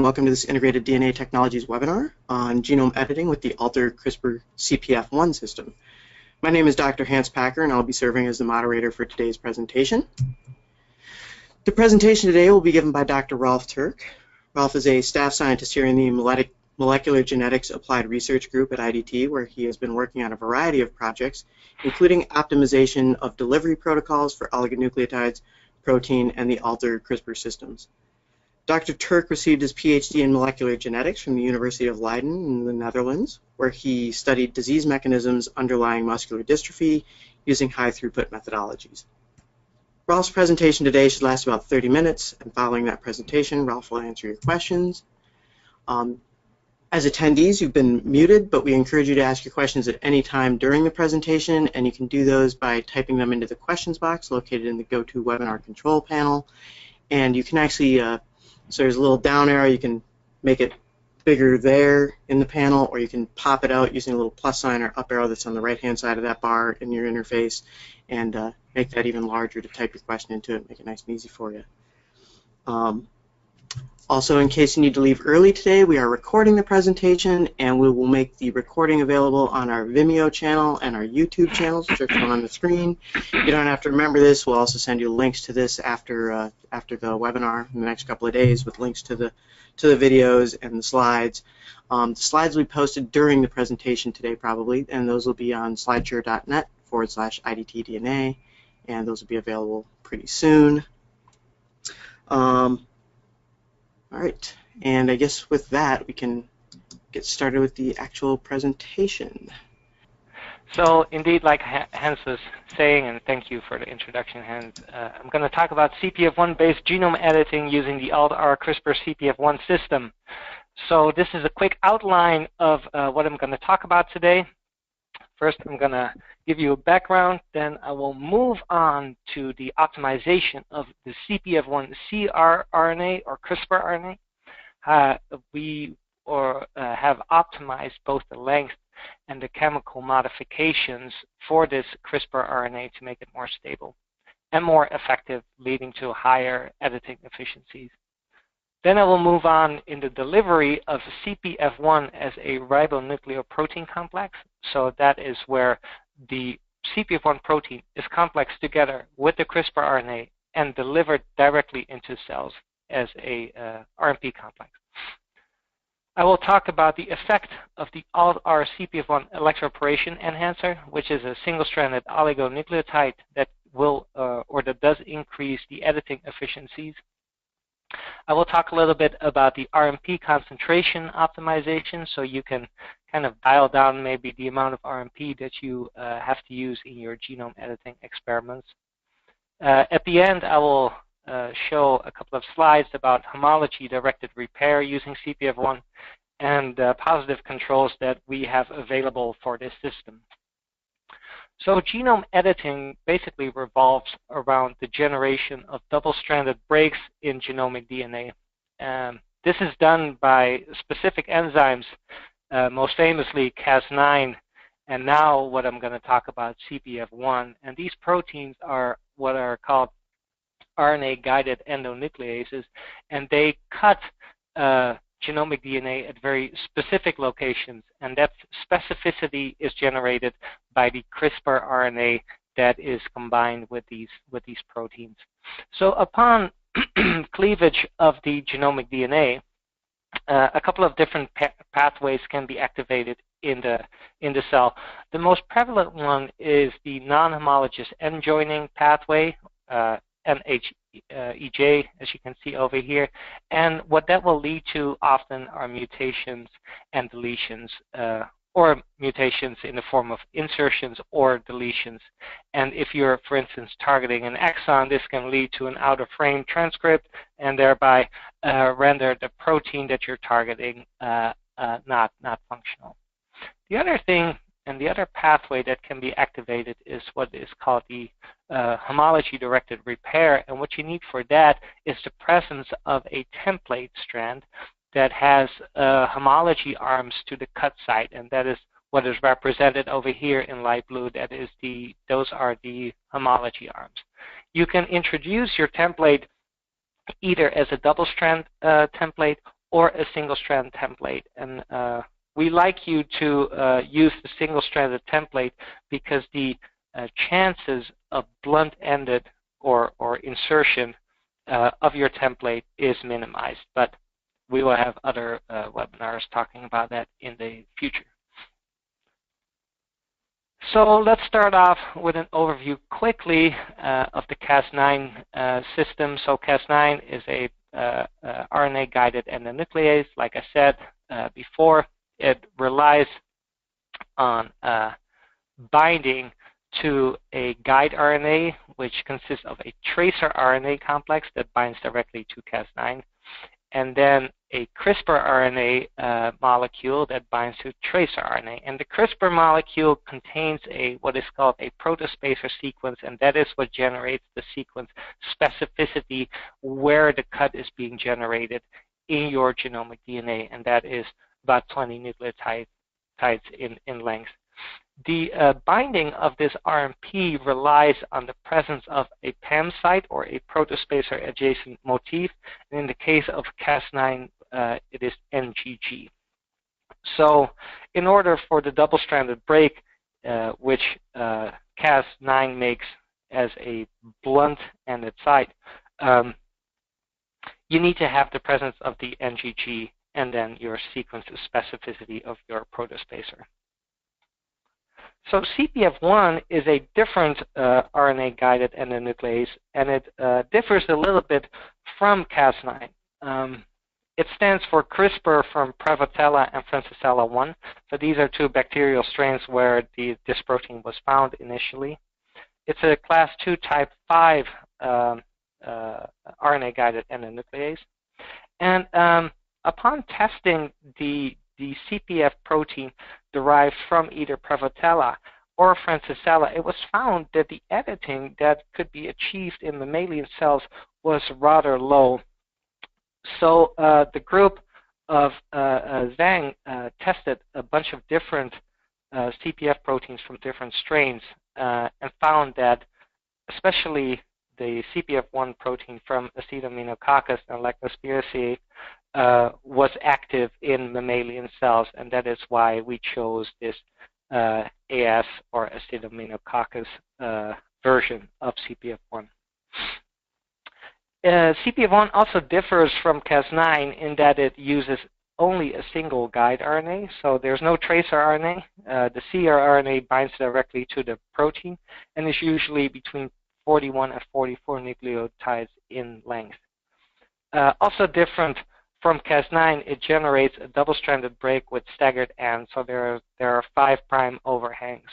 welcome to this Integrated DNA Technologies webinar on genome editing with the altered CRISPR Cpf1 system. My name is Dr. Hans Packer, and I'll be serving as the moderator for today's presentation. The presentation today will be given by Dr. Rolf Turk. Rolf is a staff scientist here in the Molecular Genetics Applied Research Group at IDT, where he has been working on a variety of projects, including optimization of delivery protocols for oligonucleotides, protein, and the altered CRISPR systems. Dr. Turk received his PhD in molecular genetics from the University of Leiden in the Netherlands, where he studied disease mechanisms underlying muscular dystrophy using high-throughput methodologies. Rolf's presentation today should last about 30 minutes, and following that presentation, Rolf will answer your questions. As attendees, you've been muted, but we encourage you to ask your questions at any time during the presentation, and you can do those by typing them into the questions box located in the GoToWebinar control panel. And you can actually so there's a little down arrow. You can make it bigger there in the panel, or you can pop it out using a little plus sign or up arrow that's on the right-hand side of that bar in your interface, and make that even larger to type your question into it, make it nice and easy for you. Also, in case you need to leave early today, we are recording the presentation, and we will make the recording available on our Vimeo channel and our YouTube channels, which are shown on the screen. You don't have to remember this. We'll also send you links to this after the webinar in the next couple of days, with links to the videos and the slides. The slides will be posted during the presentation today, probably, and those will be on slideshare.net/IDTDNA, and those will be available pretty soon. All right, and I guess with that, we can get started with the actual presentation. So indeed, like Hans was saying, and thank you for the introduction, Hans, I'm going to talk about Cpf1-based genome editing using the ALT-R CRISPR Cpf1 system. So this is a quick outline of what I'm going to talk about today. First, I'm going to give you a background, then I will move on to the optimization of the Cpf1 cRNA or CRISPR RNA. We have optimized both the length and the chemical modifications for this CRISPR RNA to make it more stable and more effective, leading to higher editing efficiencies. Then I will move on in the delivery of Cpf1 as a ribonucleoprotein complex. So that is where the Cpf1 protein is complexed together with the CRISPR RNA and delivered directly into cells as a RNP complex. I will talk about the effect of the ALT-R Cpf1 Electroporation Enhancer, which is a single-stranded oligonucleotide that will or that does increase the editing efficiencies. I will talk a little bit about the RMP concentration optimization, so you can kind of dial down maybe the amount of RMP that you have to use in your genome editing experiments. At the end, I will show a couple of slides about homology-directed repair using Cpf1 and positive controls that we have available for this system. So genome editing basically revolves around the generation of double-stranded breaks in genomic DNA. This is done by specific enzymes, most famously Cas9, and now what I'm going to talk about, Cpf1. And these proteins are what are called RNA-guided endonucleases, and they cut genomic DNA at very specific locations, and that specificity is generated by the CRISPR RNA that is combined with these proteins. So upon cleavage of the genomic DNA, a couple of different pathways can be activated in the cell. The most prevalent one is the non-homologous end joining pathway, NHEJ, as you can see over here, and what that will lead to often are mutations and deletions, or mutations in the form of insertions or deletions. And if you're, for instance, targeting an exon, this can lead to an out-of-frame transcript and thereby render the protein that you're targeting not functional. The other thing, and the other pathway that can be activated, is what is called the homology-directed repair. And what you need for that is the presence of a template strand that has homology arms to the cut site, and that is what is represented over here in light blue. Those are the homology arms. You can introduce your template either as a double-strand template or a single-strand template. And we like you to use the single-stranded template because the chances of blunt-ended or insertion of your template is minimized. But we will have other webinars talking about that in the future. So let's start off with an overview quickly of the Cas9 system. So Cas9 is a RNA-guided endonuclease. Like I said before, it relies on binding to a guide RNA, which consists of a tracer RNA complex that binds directly to Cas9, and then a CRISPR RNA molecule that binds to tracer RNA. And the CRISPR molecule contains what is called a protospacer sequence, and that is what generates the sequence specificity where the cut is being generated in your genomic DNA, and that is about 20 nucleotides in length. The binding of this RMP relies on the presence of a PAM site or a protospacer adjacent motif. And in the case of Cas9, it is NGG. So in order for the double-stranded break, which Cas9 makes as a blunt-ended site, you need to have the presence of the NGG and then your sequence specificity of your protospacer. So Cpf1 is a different RNA-guided endonuclease, and it differs a little bit from Cas9. It stands for CRISPR from Prevotella and Francisella 1. So these are two bacterial strains where this protein was found initially. It's a class 2 type 5 RNA-guided endonuclease. And upon testing the CPF protein derived from either Prevotella or Francisella, it was found that the editing that could be achieved in mammalian cells was rather low. So the group of Zhang tested a bunch of different CPF proteins from different strains and found that especially the CPF1 protein from Acetoaminococcus and Lactospiraceae was active in mammalian cells, and that is why we chose this AS or Acetoaminococcus version of CPF1. CPF1 also differs from Cas9 in that it uses only a single guide RNA, so there's no tracer RNA. The CRRNA binds directly to the protein and is usually between 41 and 44 nucleotides in length. Also different from Cas9, it generates a double-stranded break with staggered ends, so there are 5' overhangs.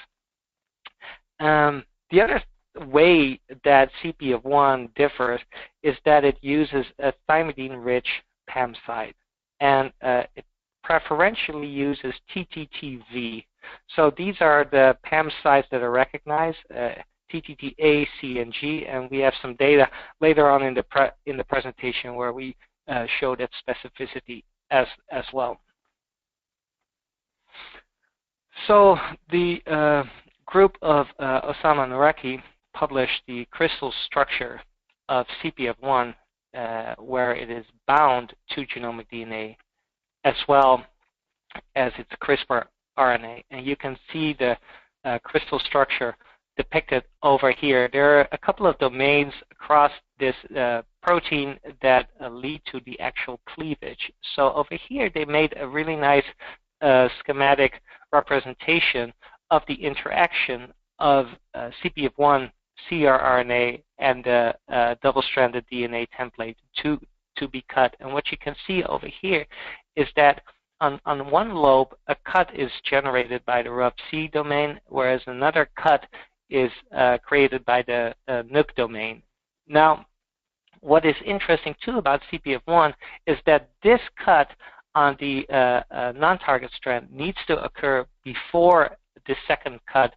The other way that Cpf1 differs is that it uses a thymidine-rich PAM site, and it preferentially uses TTTV. So these are the PAM sites that are recognized, TTTA, C, and G, and we have some data later on in the presentation where we show that specificity as well. So the group of Osama Nooraki published the crystal structure of Cpf1 where it is bound to genomic DNA as well as its CRISPR RNA. And you can see the crystal structure depicted over here. There are a couple of domains across this protein that lead to the actual cleavage. So over here they made a really nice schematic representation of the interaction of Cpf1 CRRNA and the double-stranded DNA template to be cut. And what you can see over here is that on one lobe, a cut is generated by the RUB-C domain, whereas another cut is created by the NUC domain. Now, what is interesting too about Cpf1 is that this cut on the non-target strand needs to occur before the second cut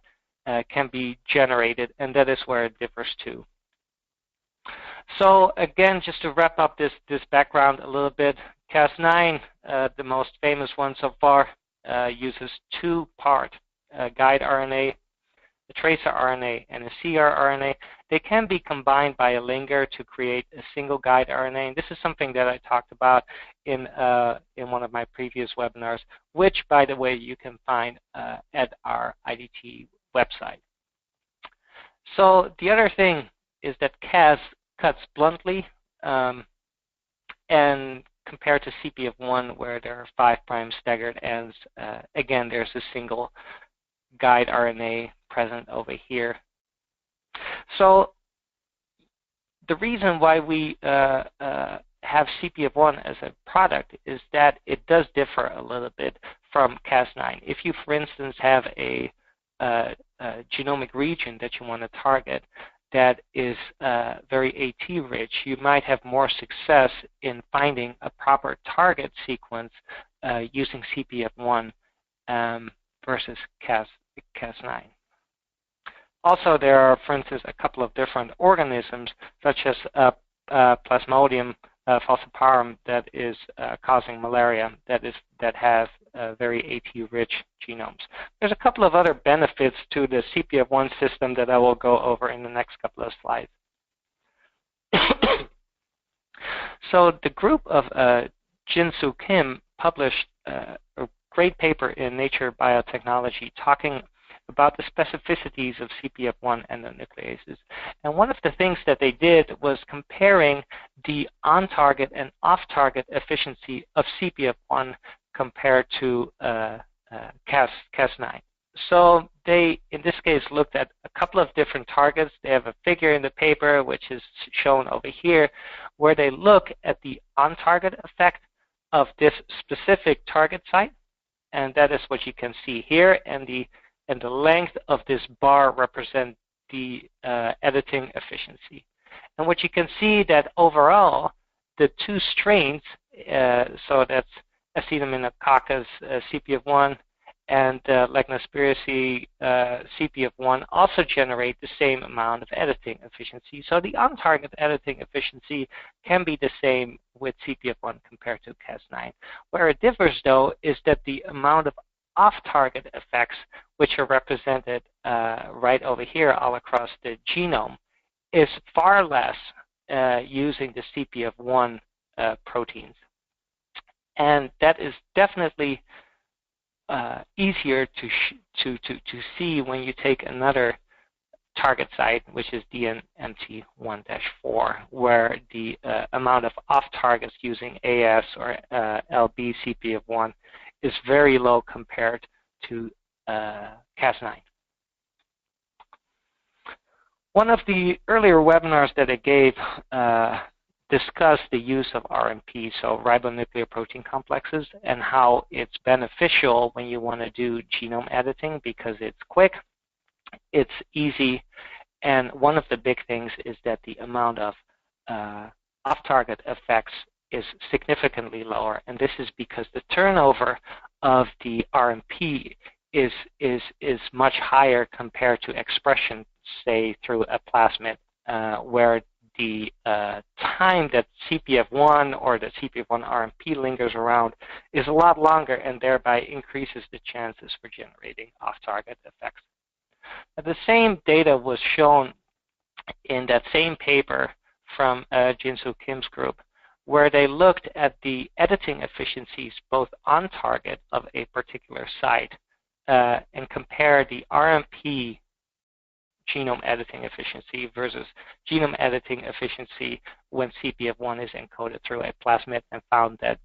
can be generated, and that is where it differs too. So again, just to wrap up this background a little bit, Cas9, the most famous one so far, uses two-part guide RNA a tracer RNA and a cRNA, they can be combined by a linker to create a single guide RNA. And this is something that I talked about in one of my previous webinars, which, by the way, you can find at our IDT website. So the other thing is that Cas cuts bluntly, and compared to Cpf1, where there are 5' staggered ends, again, there's a single guide RNA present over here. So the reason why we have Cpf1 as a product is that it does differ a little bit from Cas9. If you, for instance, have a genomic region that you want to target that is very AT-rich, you might have more success in finding a proper target sequence using Cpf1 versus Cas9. Also, there are, for instance, a couple of different organisms, such as Plasmodium falciparum, that is causing malaria, that have very AT-rich genomes. There's a couple of other benefits to the Cpf1 system that I will go over in the next couple of slides. So the group of Jin-Soo Kim published a great paper in Nature Biotechnology talking about the specificities of Cpf1 endonucleases. And one of the things that they did was comparing the on-target and off-target efficiency of Cpf1 compared to Cas9. So they, in this case, looked at a couple of different targets. They have a figure in the paper, which is shown over here, where they look at the on-target effect of this specific target site. And that is what you can see here. And the length of this bar represents the editing efficiency. And what you can see that overall, the two strains, so that's Acetaminopcoccus Cpf1 and Lectospiraceae Cpf1, also generate the same amount of editing efficiency. So the on-target editing efficiency can be the same with Cpf1 compared to Cas9. Where it differs, though, is that the amount of off-target effects, which are represented right over here all across the genome, is far less using the Cpf1 proteins. And that is definitely easier to see when you take another target site, which is DNMT1-4, where the amount of off-targets using AS or LB Cpf1 is very low compared to Cas9. One of the earlier webinars that I gave discussed the use of RNP, so ribonucleoprotein complexes, and how it's beneficial when you want to do genome editing because it's quick, it's easy, and one of the big things is that the amount of off-target effects is significantly lower, and this is because the turnover of the RNP is much higher compared to expression, say, through a plasmid, where the time that Cpf1 or the Cpf1 RNP lingers around is a lot longer and thereby increases the chances for generating off-target effects. The same data was shown in that same paper from Jin-Soo Kim's group, where they looked at the editing efficiencies both on target of a particular site and compared the RNP genome editing efficiency versus genome editing efficiency when Cpf1 is encoded through a plasmid, and found that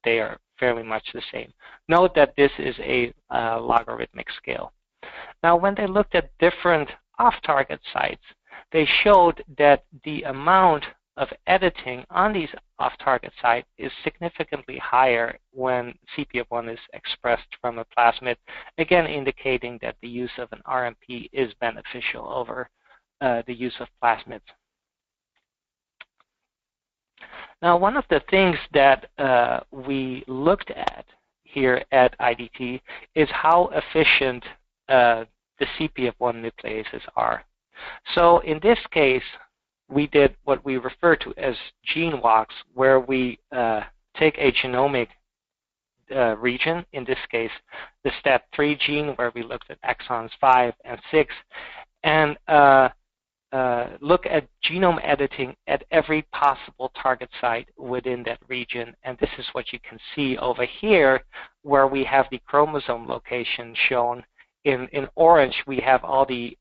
they are fairly much the same. Note that this is a logarithmic scale. Now, when they looked at different off-target sites, they showed that the amount of editing on these off-target sites is significantly higher when Cpf1 is expressed from a plasmid, again indicating that the use of an RNP is beneficial over the use of plasmids. Now, one of the things that we looked at here at IDT is how efficient the Cpf1 nucleases are. So in this case, we did what we refer to as gene walks, where we take a genomic region, in this case the STAT3 gene, where we looked at exons 5 and 6, and look at genome editing at every possible target site within that region. And this is what you can see over here, where we have the chromosome location shown. In orange, we have all the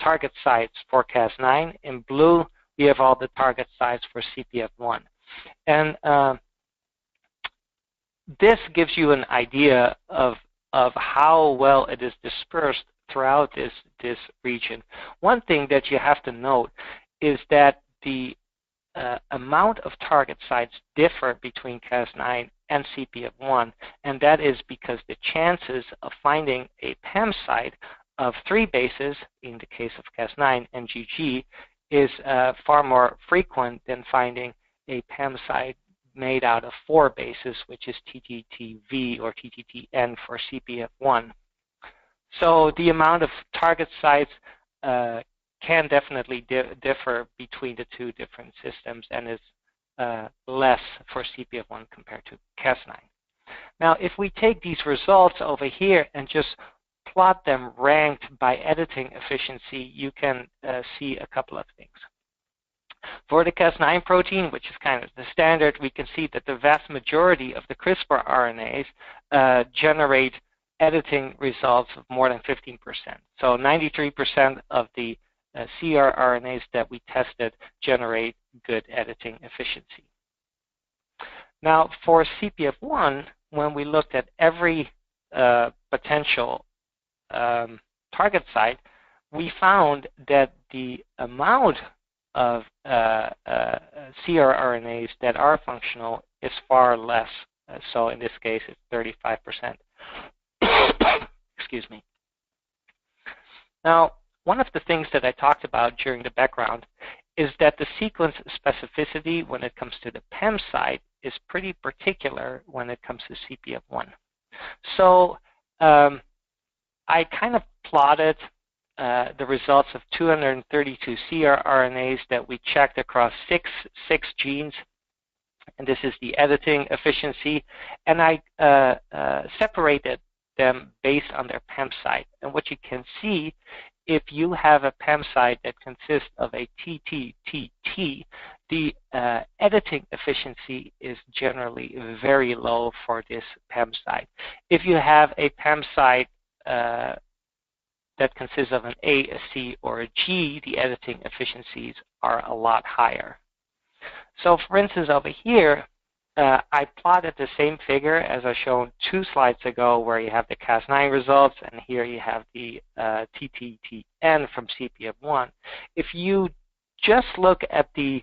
target sites for Cas9. In blue, we have all the target sites for Cpf1. And this gives you an idea of how well it is dispersed throughout this region. One thing that you have to note is that the amount of target sites differ between Cas9 and Cpf1, and that is because the chances of finding a PAM site of 3 bases, in the case of Cas9 and GG, is far more frequent than finding a PAM site made out of 4 bases, which is TTTV or TTTN for Cpf1. So the amount of target sites can definitely differ between the two different systems, and is less for Cpf1 compared to Cas9. Now, if we take these results over here and just plot them ranked by editing efficiency, you can see a couple of things. For the Cas9 protein, which is kind of the standard, we can see that the vast majority of the CRISPR RNAs generate editing results of more than 15%. So 93% of the CRRNAs that we tested generate good editing efficiency. Now, for Cpf1, when we looked at every potential target site, we found that the amount of CRRNAs that are functional is far less. So in this case, it's 35%. Excuse me. Now, one of the things that I talked about during the background is that the sequence specificity when it comes to the PAM site is pretty particular when it comes to Cpf1. So I kind of plotted the results of 232 CRRNAs that we checked across six genes, and this is the editing efficiency, and I separated them based on their PAM site. And what you can see, if you have a PAM site that consists of a TTTT, the editing efficiency is generally very low for this PAM site. If you have a PAM site that consists of an A, a C, or a G, the editing efficiencies are a lot higher. So for instance, over here, I plotted the same figure as I showed 2 slides ago, where you have the Cas9 results, and here you have the TTTN from Cpf1. If you just look at the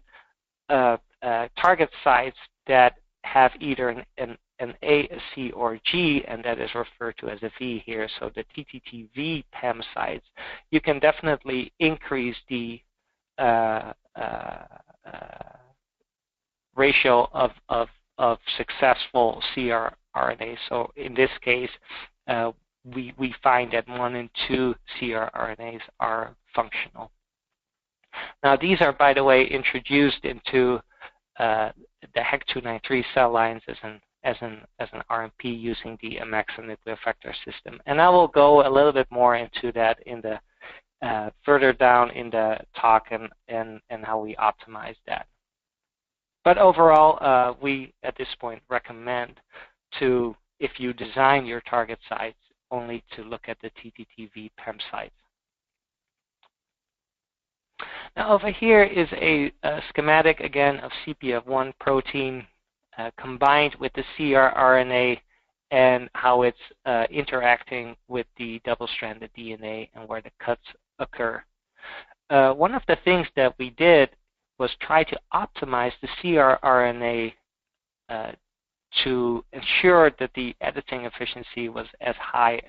target sites that have either an A, a C, or a G, and that is referred to as a V here, so the TTTV PAM sites, you can definitely increase the ratio of successful CRRNAs. So in this case, we find that 1 and 2 CRRNAs are functional. Now, these are, by the way, introduced into the HEC293 cell lines as an RMP using the AMEXA nuclear effector system. And I will go a little bit more into that in the further down in the talk and how we optimize that. But overall, we at this point recommend to, if you design your target sites, only to look at the TTTV PAM sites. Now over here is a schematic again of Cpf1 protein combined with the CRRNA and how it's interacting with the double-stranded DNA and where the cuts occur. One of the things that we did was try to optimize the CRRNA to ensure that the editing efficiency was as high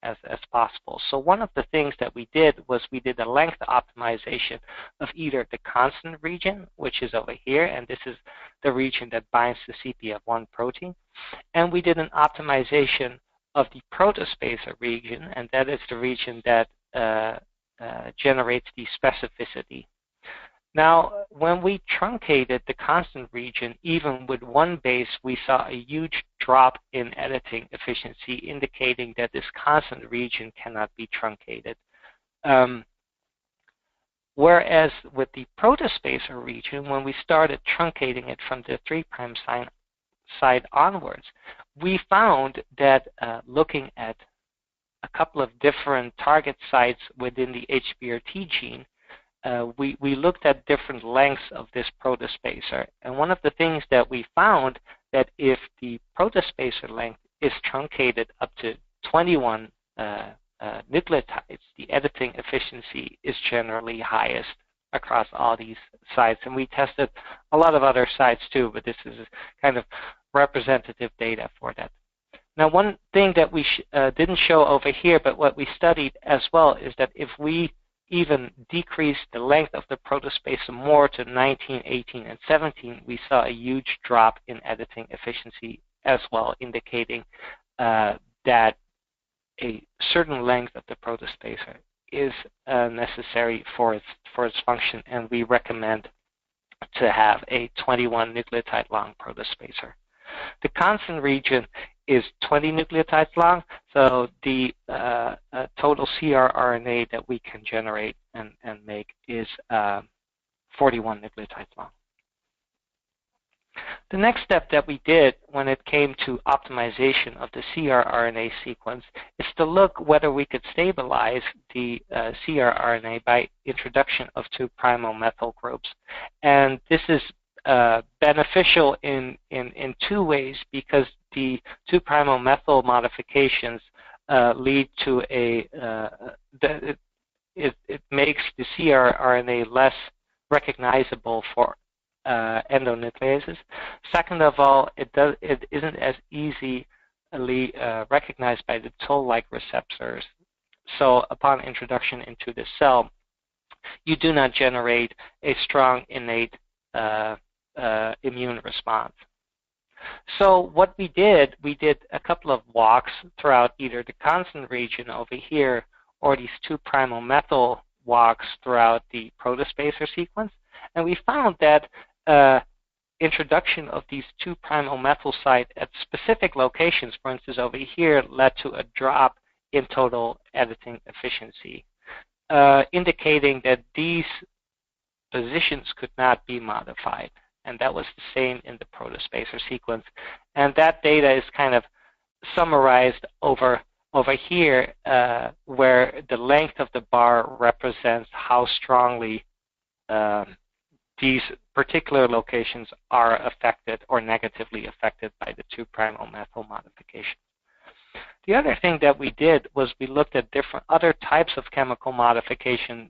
as possible. So one of the things that we did was we did a length optimization of either the constant region, which is over here, and this is the region that binds the Cpf1 protein, and we did an optimization of the protospacer region, and that is the region that generates the specificity. Now, when we truncated the constant region, even with one base, we saw a huge drop in editing efficiency, indicating that this constant region cannot be truncated. Whereas with the protospacer region, when we started truncating it from the 3' side onwards, we found that looking at a couple of different target sites within the HBRT gene, we looked at different lengths of this protospacer. And one of the things that we found that if the protospacer length is truncated up to 21 nucleotides, the editing efficiency is generally highest across all these sites. And we tested a lot of other sites too, but this is kind of representative data for that. Now, one thing that we didn't show over here, but what we studied as well, is that if we even decrease the length of the protospacer more to 19, 18, and 17, we saw a huge drop in editing efficiency as well, indicating that a certain length of the protospacer is necessary for its function, and we recommend to have a 21 nucleotide long protospacer. The constant region is 20 nucleotides long, so the total CRRNA that we can generate and make is 41 nucleotides long. The next step that we did when it came to optimization of the CRRNA sequence is to look whether we could stabilize the CRRNA by introduction of 2' methyl groups. And this is beneficial in two ways, because the 2' methyl modifications lead to it makes the CRRNA less recognizable for endonucleases. Second of all, it isn't as easily recognized by the toll-like receptors. So upon introduction into the cell, you do not generate a strong innate immune response. So what we did a couple of walks throughout either the constant region over here or these 2' methyl walks throughout the protospacer sequence, and we found that introduction of these 2' methyl sites at specific locations, for instance over here, led to a drop in total editing efficiency, indicating that these positions could not be modified. And that was the same in the protospacer sequence. And that data is kind of summarized over here, where the length of the bar represents how strongly these particular locations are affected or negatively affected by the 2' methyl modification. The other thing that we did was we looked at different other types of chemical modification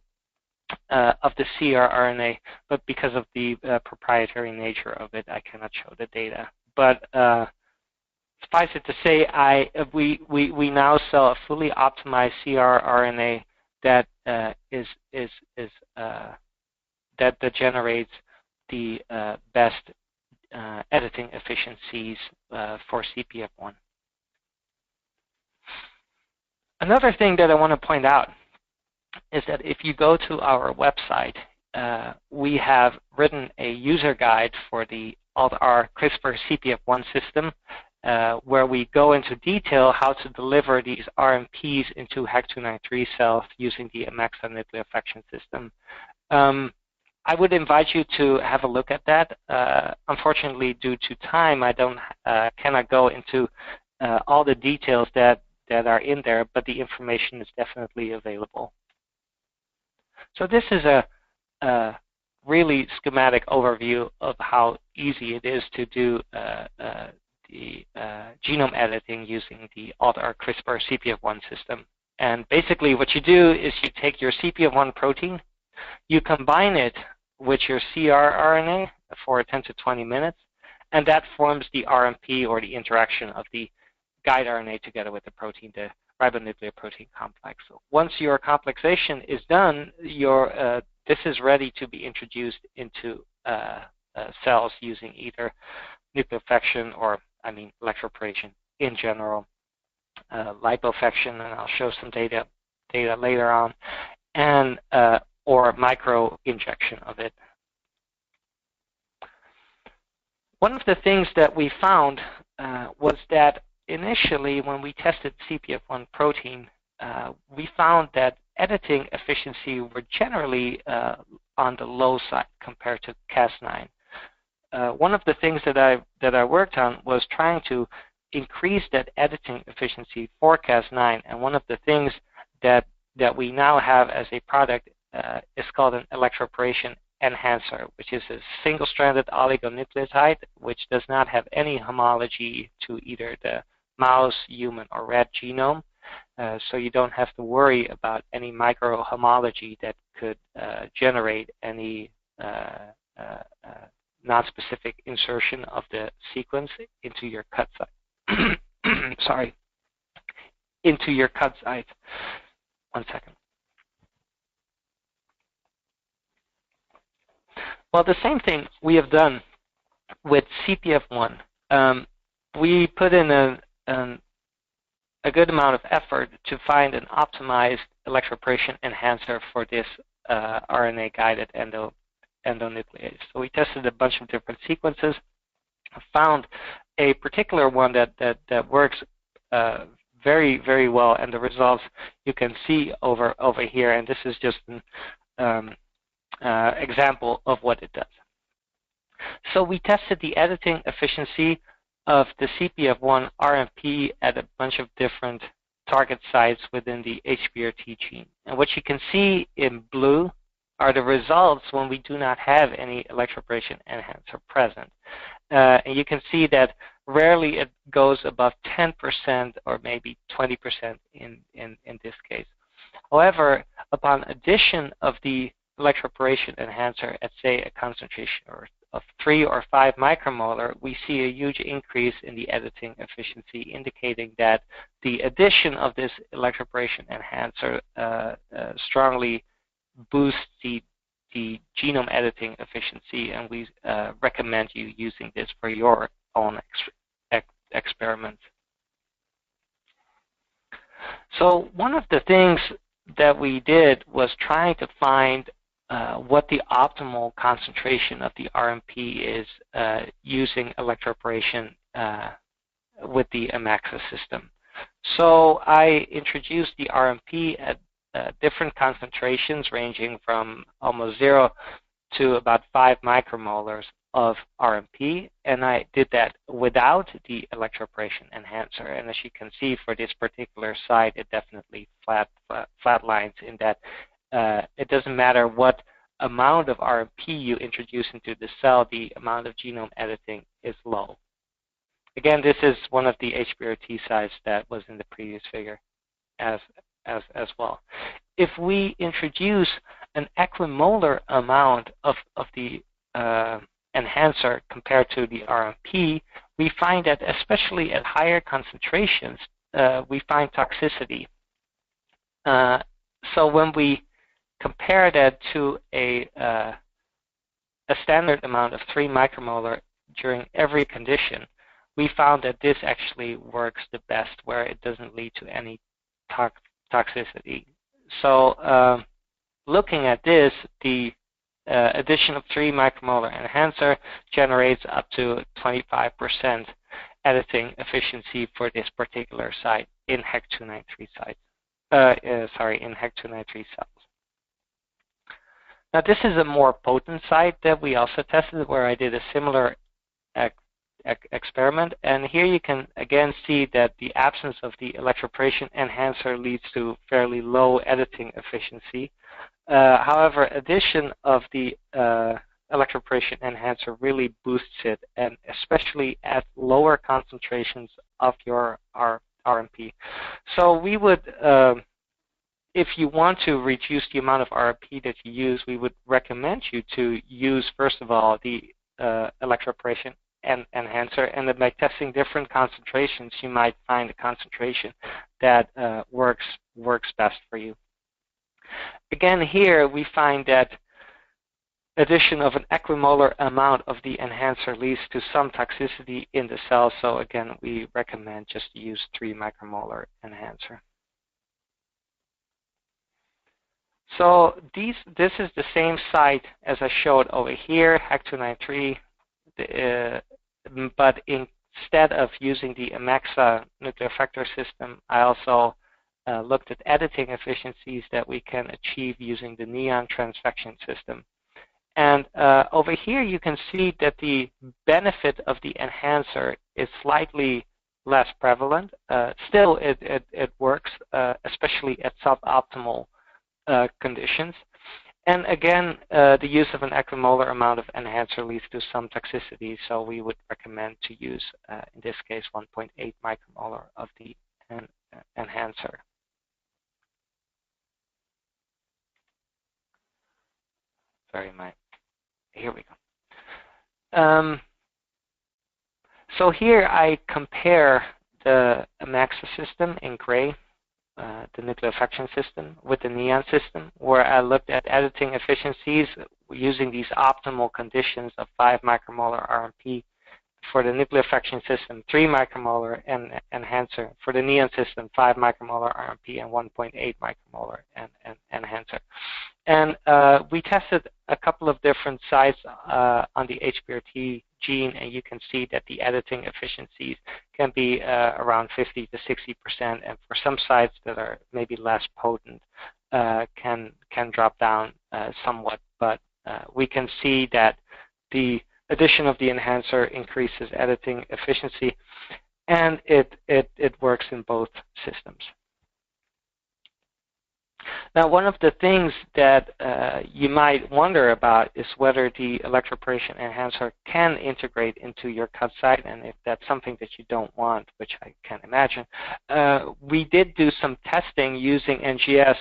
of the CRRNA, but because of the proprietary nature of it, I cannot show the data. But suffice it to say, we now sell a fully optimized CRRNA that that generates the best editing efficiencies for Cpf1. Another thing that I want to point out is that if you go to our website, we have written a user guide for the Alt-R CRISPR Cpf1 system, where we go into detail how to deliver these RMPs into HEC293 cells using the AMEXA nucleofection system. I would invite you to have a look at that. Unfortunately, due to time, I cannot go into all the details that are in there, but the information is definitely available. So this is a really schematic overview of how easy it is to do the genome editing using the Alt-R CRISPR Cpf1 system. And basically what you do is you take your Cpf1 protein, you combine it with your CRRNA for 10 to 20 minutes, and that forms the RMP, or the interaction of the guide RNA together with the protein, the ribonucleoprotein complex. So once your complexation is done, this is ready to be introduced into cells using either nucleofection or, electroporation in general, liposuction, and I'll show some data later on, and or micro injection of it One of the things that we found was that initially when we tested Cpf1 protein, we found that editing efficiency were generally on the low side compared to Cas9. One of the things that I worked on was trying to increase that editing efficiency for Cas9, and one of the things that we now have as a product is called an Electroporation Enhancer, which is a single-stranded oligonucleotide which does not have any homology to either the mouse, human, or rat genome. So you don't have to worry about any microhomology that could generate any non-specific insertion of the sequence into your cut site. Sorry, into your cut site. One second. Well, the same thing we have done with Cpf1. We put in a good amount of effort to find an optimized electroporation enhancer for this RNA-guided endonuclease. So we tested a bunch of different sequences, found a particular one that works very, very well, and the results you can see over here, and this is just an example of what it does. So we tested the editing efficiency of the Cpf1 RMP at a bunch of different target sites within the HBRT gene. And what you can see in blue are the results when we do not have any electroporation enhancer present. And you can see that rarely it goes above 10% or maybe 20% in this case. However, upon addition of the electroporation enhancer at, say, a concentration of 3 or 5 micromolar, we see a huge increase in the editing efficiency, indicating that the addition of this electroporation enhancer strongly boosts the genome editing efficiency, and we recommend you using this for your own experiments. So one of the things that we did was trying to find what the optimal concentration of the RMP is using electroporation with the AMAXA system. So I introduced the RMP at different concentrations ranging from almost 0 to about 5 micromolars of RMP, and I did that without the electroporation enhancer. And as you can see, for this particular site, it definitely flatlines in that it doesn't matter what amount of RMP you introduce into the cell, the amount of genome editing is low. Again, this is one of the HBRT sites that was in the previous figure as well. If we introduce an equimolar amount of the enhancer compared to the RMP, we find that especially at higher concentrations, we find toxicity. So when we compare that to a standard amount of 3 micromolar during every condition, we found that this actually works the best, where it doesn't lead to any toxicity. So looking at this, the addition of 3 micromolar enhancer generates up to 25% editing efficiency for this particular site in HEC293 sites. In HEC293 cells. Now this is a more potent site that we also tested, where I did a similar experiment, and here you can again see that the absence of the electroporation enhancer leads to fairly low editing efficiency. However, addition of the electroporation enhancer really boosts it, and especially at lower concentrations of your RMP. So we would, if you want to reduce the amount of RMP that you use, we would recommend you to use, first of all, the electroporation enhancer, and then by testing different concentrations, you might find a concentration that works best for you. Again, here we find that addition of an equimolar amount of the enhancer leads to some toxicity in the cell, so again, we recommend just to use 3 micromolar enhancer. So this is the same site as I showed over here, HEC293. but instead of using the AMEXA nuclear effector system, I also looked at editing efficiencies that we can achieve using the neon transfection system. And over here you can see that the benefit of the enhancer is slightly less prevalent. Still, it works, especially at suboptimal conditions. And again, the use of an equimolar amount of enhancer leads to some toxicity, so we would recommend to use, in this case, 1.8 micromolar of the enhancer. Sorry, here we go. So here I compare the AMEXA system in gray, the nucleoaffection system, with the neon system, where I looked at editing efficiencies using these optimal conditions of 5 micromolar RMP. For the nucleoaffection system, 3 micromolar and enhancer. For the neon system, 5 micromolar RMP and 1.8 micromolar enhancer. And we tested a couple of different sites on the HBRT gene, and you can see that the editing efficiencies can be around 50 to 60%, and for some sites that are maybe less potent, can drop down somewhat. But we can see that the addition of the enhancer increases editing efficiency, and it works in both systems. Now, one of the things that you might wonder about is whether the electroporation enhancer can integrate into your cut site, and if that's something that you don't want, which I can imagine. We did do some testing using NGS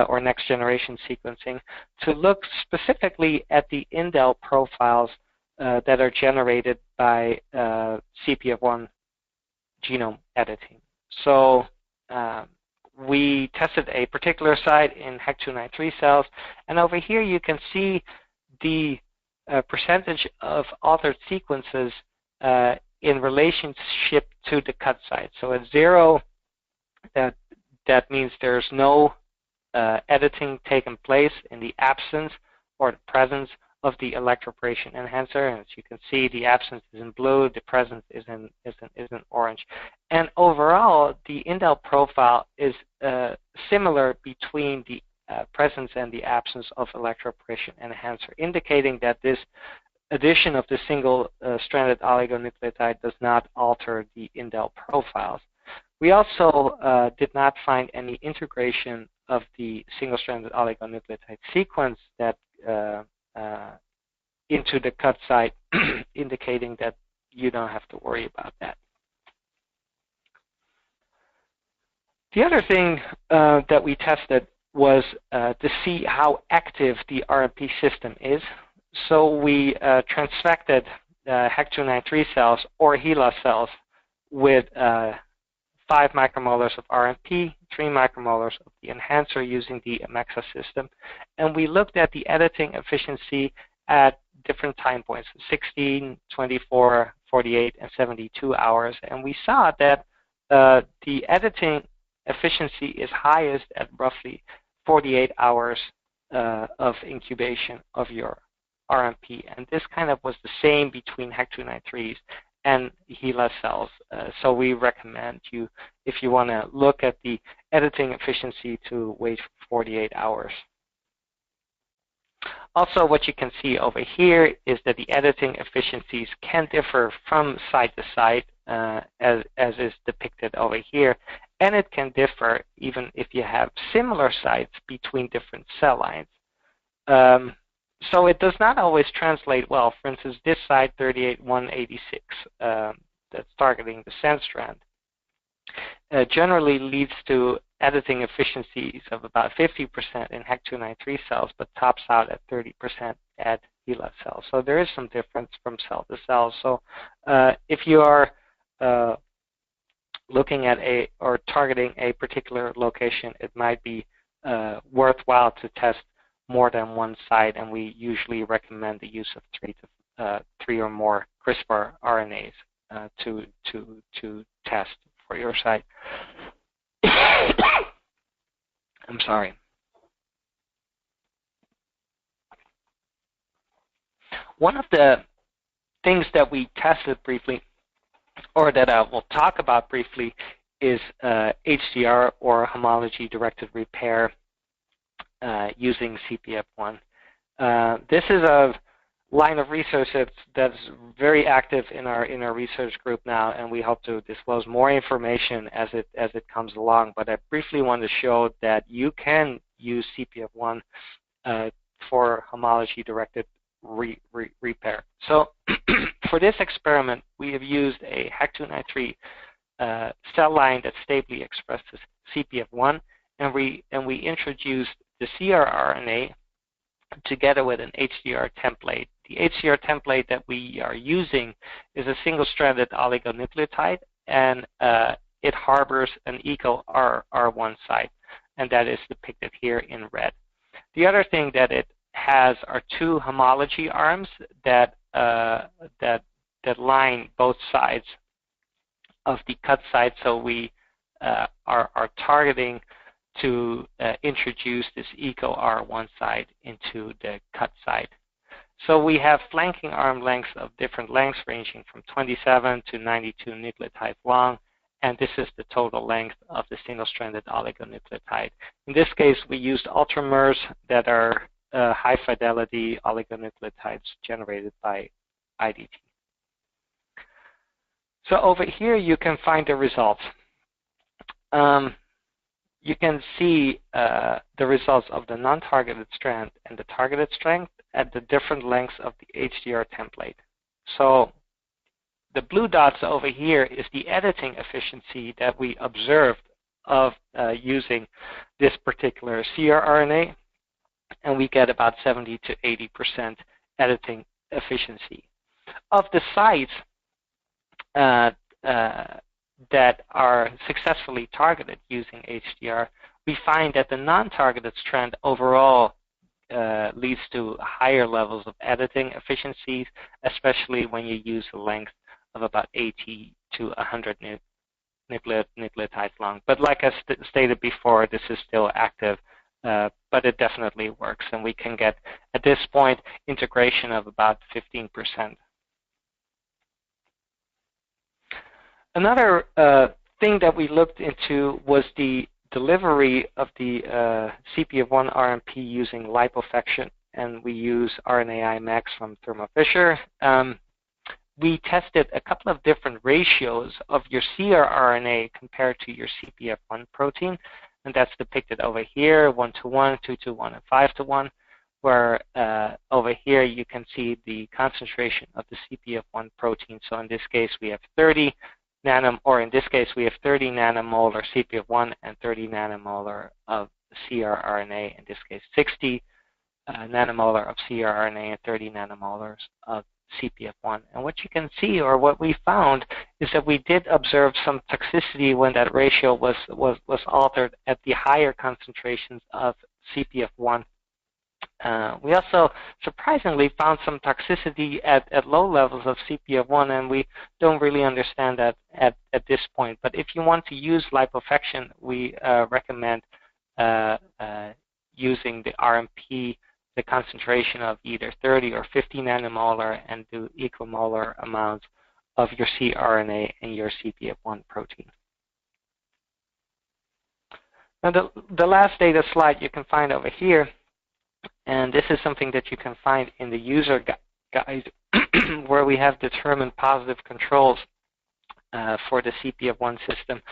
or next generation sequencing to look specifically at the indel profiles that are generated by Cpf1 genome editing. So we tested a particular site in HEC293 cells, and over here you can see the percentage of altered sequences in relationship to the cut site. So at 0, that means there's no editing taken place in the absence or the presence of the electroporation enhancer. And as you can see, the absence is in blue, the presence is in orange. And overall, the indel profile is similar between the presence and the absence of electroporation enhancer, indicating that this addition of the single-stranded oligonucleotide does not alter the indel profiles. We also did not find any integration of the single-stranded oligonucleotide sequence that into the cut site, indicating that you don't have to worry about that. The other thing that we tested was to see how active the RMP system is. So we transfected HEC293 cells or HeLa cells with 5 micromolars of RMP, 3 micromolars of the enhancer using the AMEXA system. And we looked at the editing efficiency at different time points, 16, 24, 48, and 72 hours. And we saw that the editing efficiency is highest at roughly 48 hours of incubation of your RMP. And this kind of was the same between HEC293s and HeLa cells. So we recommend you, if you want to look at the editing efficiency, to wait for 48 hours. Also, what you can see over here is that the editing efficiencies can differ from site to site, as is depicted over here, and it can differ even if you have similar sites between different cell lines. So it does not always translate well. For instance, this site 38186, that's targeting the sense strand, generally leads to editing efficiencies of about 50% in HEC293 cells, but tops out at 30% at HeLa cells. So there is some difference from cell to cell. So if you are looking at or targeting a particular location, it might be worthwhile to test more than one site, and we usually recommend the use of 3 or more CRISPR RNAs to test for your site. I'm sorry. One of the things that we tested briefly, or that I will talk about briefly, is HDR or homology-directed repair using Cpf1. This is a line of research that's very active in our research group now, and we hope to disclose more information as it comes along. But I briefly want to show that you can use Cpf1 for homology-directed repair. So for this experiment, we have used a HEC293 cell line that stably expresses Cpf1, and we introduced the CRRNA together with an HDR template. The HDR template that we are using is a single-stranded oligonucleotide, and it harbors an equal R1 site, and that is depicted here in red. The other thing that it has are two homology arms that line both sides of the cut site, so we are targeting to introduce this eco R1 site into the cut site. So we have flanking arm lengths of different lengths ranging from 27 to 92 nucleotides long, and this is the total length of the single-stranded oligonucleotide. In this case, we used ultramers that are high-fidelity oligonucleotides generated by IDT. So over here, you can find the results. You can see the results of the non-targeted strand and the targeted strand at the different lengths of the HDR template. So the blue dots over here is the editing efficiency that we observed of using this particular CRRNA, and we get about 70 to 80% editing efficiency. Of the sites that are successfully targeted using HDR, we find that the non-targeted strand overall leads to higher levels of editing efficiencies, especially when you use a length of about 80 to 100 nucleotides long. But like I stated before, this is still active, but it definitely works, and we can get, at this point, integration of about 15%. Another thing that we looked into was the delivery of the Cpf1 RMP using liposuction, and we use RNAi max from Thermo Fisher. We tested a couple of different ratios of your CRRNA compared to your Cpf1 protein, and that's depicted over here, 1:1, 2:1, and 5:1, where over here you can see the concentration of the Cpf1 protein. So in this case, we have 30 nanomolar Cpf1 and 30 nanomolar of CRRNA, in this case 60 nanomolar of CRRNA and 30 nanomolars of Cpf1. And what you can see, or what we found, is that we did observe some toxicity when that ratio was altered at the higher concentrations of Cpf1. We also surprisingly found some toxicity at low levels of Cpf1, and we don't really understand that at this point. But if you want to use liposuction, we recommend using the RMP, the concentration of either 30 or 50 nanomolar, and do equimolar amounts of your cRNA and your Cpf1 protein. Now the last data slide you can find over here, and this is something that you can find in the user guide where we have determined positive controls for the Cpf1 system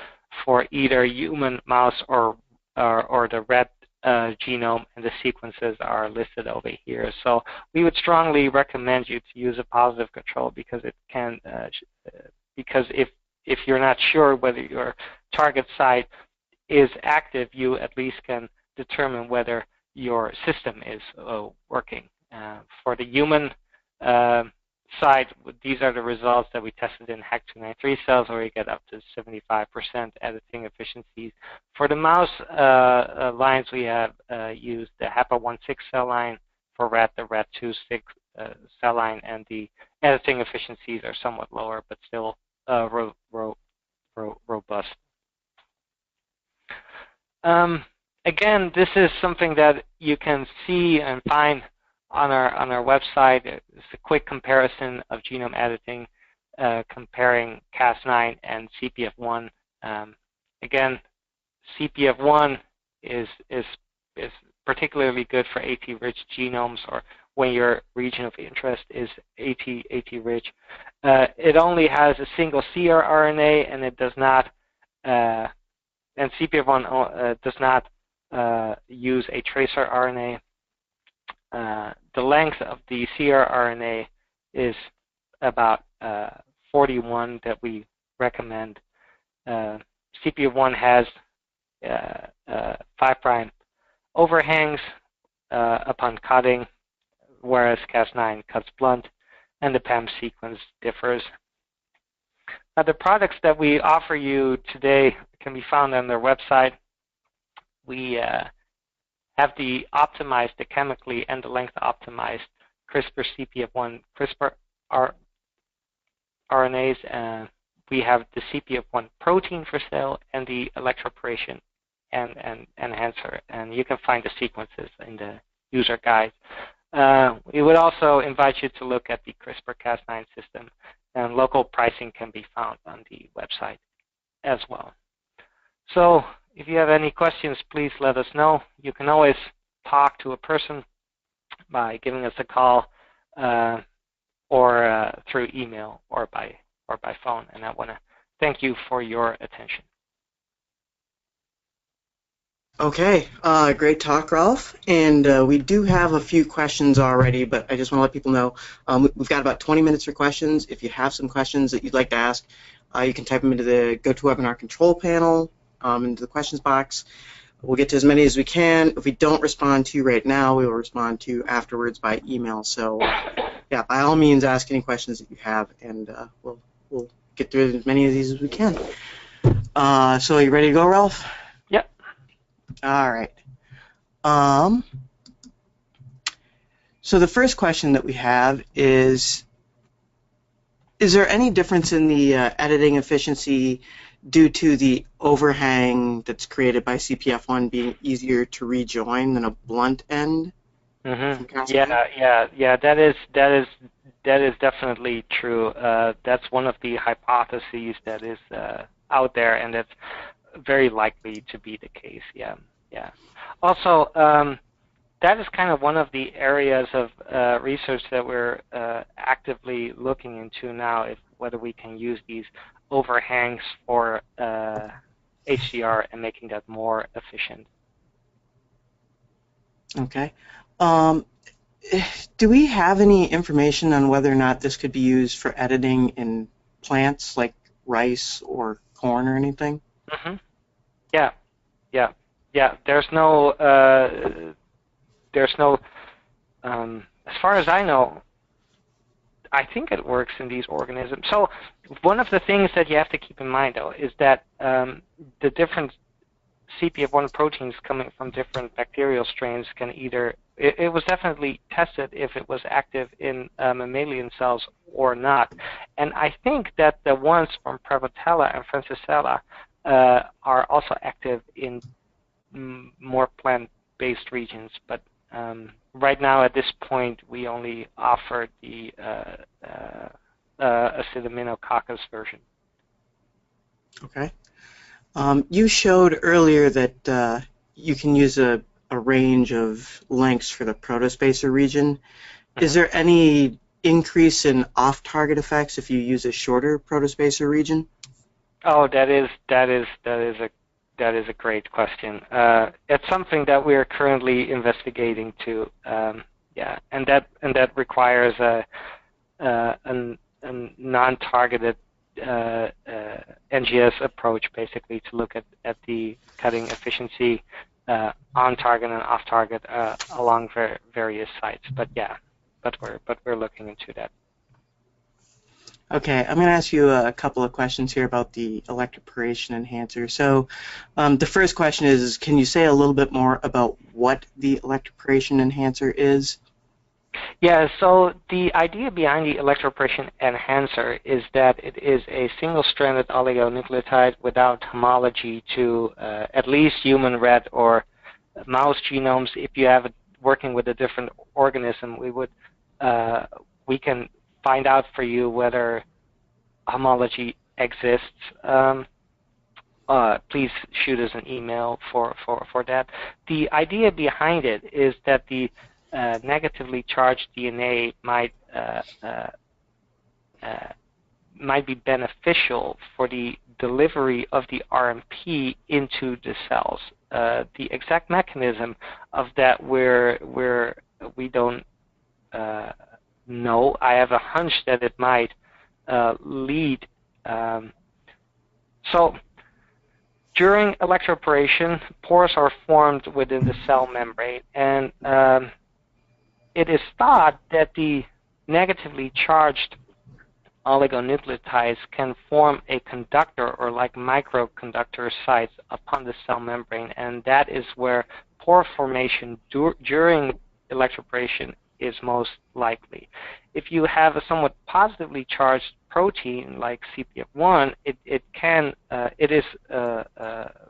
for either human, mouse, or the rat genome, and the sequences are listed over here. So we would strongly recommend you to use a positive control, because it can, because if you're not sure whether your target site is active, you at least can determine whether your system is working. For the human side, these are the results that we tested in HEC293 cells, where you get up to 75% editing efficiencies. For the mouse lines, we have used the HAPA16 cell line. For rat, the RAT26 cell line, and the editing efficiencies are somewhat lower, but still robust. Again, this is something that you can see and find on our website. It's a quick comparison of genome editing, comparing Cas9 and Cpf1. Again, Cpf1 is particularly good for AT-rich genomes, or when your region of interest is AT-rich. It only has a single CRRNA, and it does not, and Cpf1 does not use a tracer RNA. The length of the CRRNA is about 41 that we recommend. Cpf1 has 5' overhangs upon cutting, whereas Cas9 cuts blunt, and the PAM sequence differs. Now, the products that we offer you today can be found on their website. We have the optimized, the chemically and the length optimized CRISPR Cpf1 CRISPR RNAs. We have the Cpf1 protein for sale and the Electroporation Enhancer, and you can find the sequences in the user guide. We would also invite you to look at the CRISPR-Cas9 system, and local pricing can be found on the website as well. So if you have any questions, please let us know. You can always talk to a person by giving us a call, or through email, or by phone. And I want to thank you for your attention. Okay, great talk, Ralph. And we do have a few questions already, but I just want to let people know we've got about 20 minutes for questions. If you have some questions that you'd like to ask, you can type them into the GoToWebinar control panel, into the questions box. We'll get to as many as we can. If we don't respond to you right now, we will respond to you afterwards by email. So, yeah, by all means, ask any questions that you have, and we'll get through as many of these as we can. So, are you ready to go, Ralph? Yep. All right. So the first question that we have is there any difference in the editing efficiency due to the overhang that's created by Cpf1 being easier to rejoin than a blunt end? Mm-hmm. Yeah. That is definitely true. That's one of the hypotheses that is out there, and that's very likely to be the case. Yeah. Also, that is kind of one of the areas of research that we're actively looking into now, whether we can use these overhangs for HCR and making that more efficient. Okay. Do we have any information on whether or not this could be used for editing in plants like rice or corn or anything? Mm-hmm. Yeah. There's no, as far as I know, I think it works in these organisms. So one of the things that you have to keep in mind, though, is that the different Cpf1 proteins coming from different bacterial strains can either, it was definitely tested if it was active in mammalian cells or not. And I think that the ones from Prevotella and Francisella are also active in more plant-based regions. But right now, at this point, we only offer the Acetaminophen version. Okay. You showed earlier that you can use a range of lengths for the protospacer region. Mm-hmm. Is there any increase in off-target effects if you use a shorter protospacer region? Oh, that is a great question. It's something that we are currently investigating too. Yeah, and that requires a non-targeted NGS approach, basically, to look at the cutting efficiency on target and off target along various sites. But yeah, but we're looking into that. Okay, I'm going to ask you a couple of questions here about the Electroporation Enhancer. So the first question is, can you say a little bit more about what the Electroporation Enhancer is? Yeah, so the idea behind the Electroporation Enhancer is that it is a single-stranded oligonucleotide without homology to at least human rat or mouse genomes. If you have working with a different organism, we can find out for you whether homology exists. Please shoot us an email for that. The idea behind it is that the negatively charged DNA might be beneficial for the delivery of the RNP into the cells. The exact mechanism of that we don't know. I have a hunch that it might lead. So during electroporation, pores are formed within the cell membrane, and it is thought that the negatively charged oligonucleotides can form a conductor or like microconductor sites upon the cell membrane, and that is where pore formation during electroporation is most likely. If you have a somewhat positively charged protein like Cpf1, it is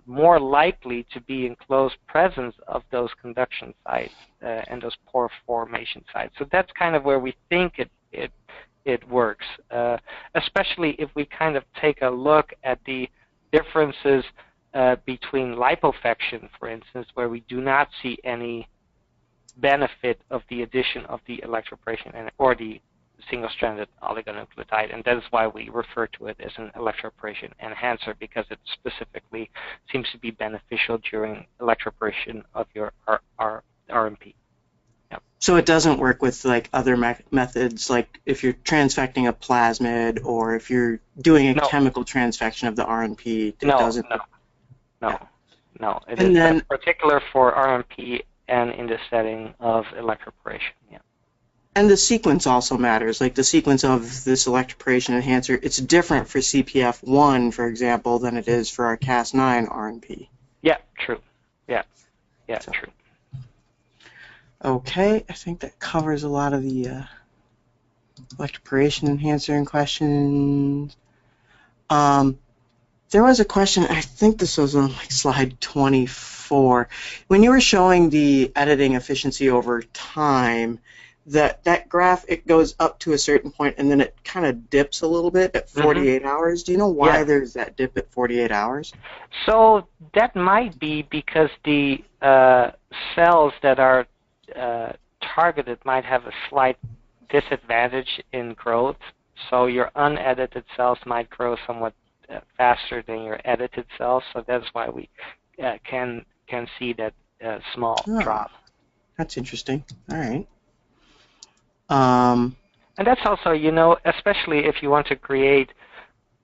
more likely to be in close presence of those conduction sites and those pore formation sites. So that's kind of where we think it works, especially if we kind of take a look at the differences between liposuction, for instance, where we do not see any benefit of the addition of the electroporation or the single-stranded oligonucleotide, and that is why we refer to it as an electroporation enhancer, because it specifically seems to be beneficial during electroporation of your RNP. Yep. So it doesn't work with like other methods, like if you're transfecting a plasmid or if you're doing a chemical transfection of the RNP. It doesn't. No. It is particular for RNP and in the setting of electroporation. Yeah. And the sequence also matters. Like the sequence of this electroporation enhancer, it's different for Cpf1, for example, than it is for our Cas9 RNP. Yeah, true. Yeah, true. Okay, I think that covers a lot of the electroporation enhancer in questions. There was a question, I think this was on like slide 24. When you were showing the editing efficiency over time, that graph, it goes up to a certain point and then it kind of dips a little bit at 48 hours. Do you know why there's that dip at 48 hours? So that might be because the cells that are targeted might have a slight disadvantage in growth. So your unedited cells might grow somewhat faster than your edited cells. So that's why we can see that small drop. That's interesting. All right. And that's also, especially if you want to create